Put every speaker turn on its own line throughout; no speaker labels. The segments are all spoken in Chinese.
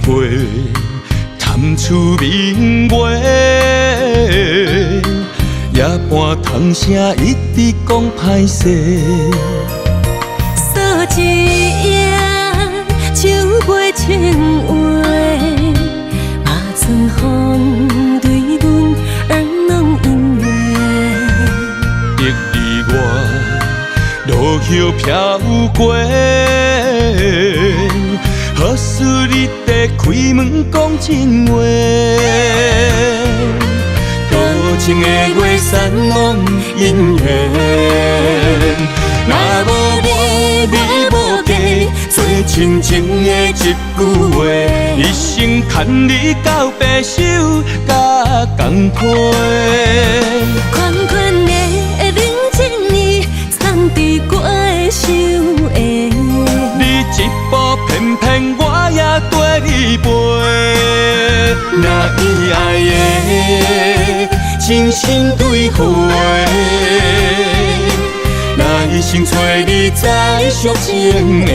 陪，谈出明月，夜半窗声一直讲歹势。
诉一夜，酒杯情话，把春风对阮儿弄音乐。
一里外，落叶飘过，何须你在开门讲真话？多情的月散拢姻缘，若无你，你无嫁，做亲情的一句话，一生牵你到白首甲共陪。
款款的冷情意，藏伫歌的手下。
你一步偏偏我也跟你陪，若伊爱的真心对话，若一生找你再续情的。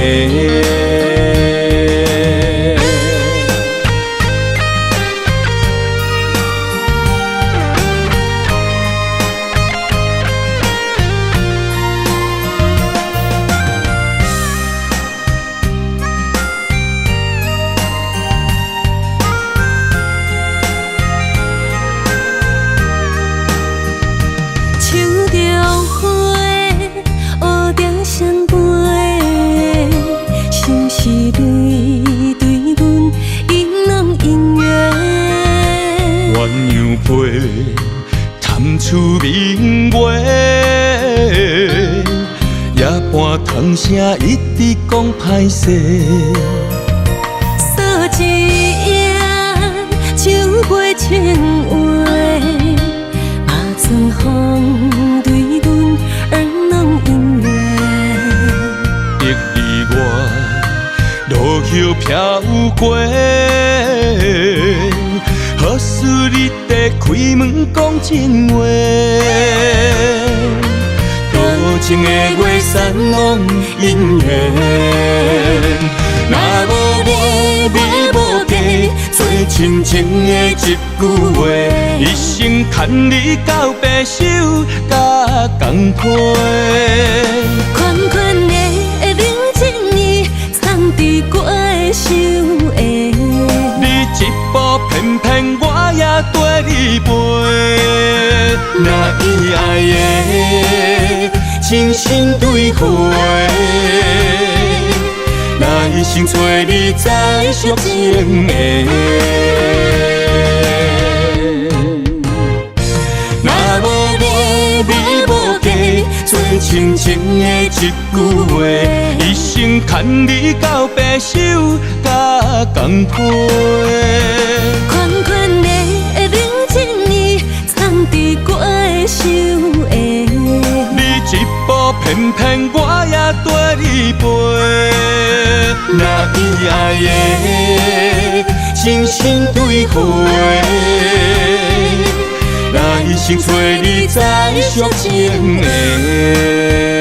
谈出明月，夜半窗声一直讲歹势。
诉一夜，酒杯情话，把春风对阮儿弄音乐。
一里外，落叶飘过，何须你在开门讲真话？多情的月散拢姻缘，若无你，你无嫁，做亲情的一句话，一生牵你到白首甲共陪。
款款的冷情意，藏伫歌的手下。
你一步偏偏我也跟你陪，若伊爱的真心对话，若一生找你再续情的。若无你，你无嫁，做亲情的一句话，一生牵你到白首甲共陪。
款款的冷情意，藏伫歌的手下。
你一步偏偏我也跟你陪，若伊爱的真心对话，若一生找你再续情的。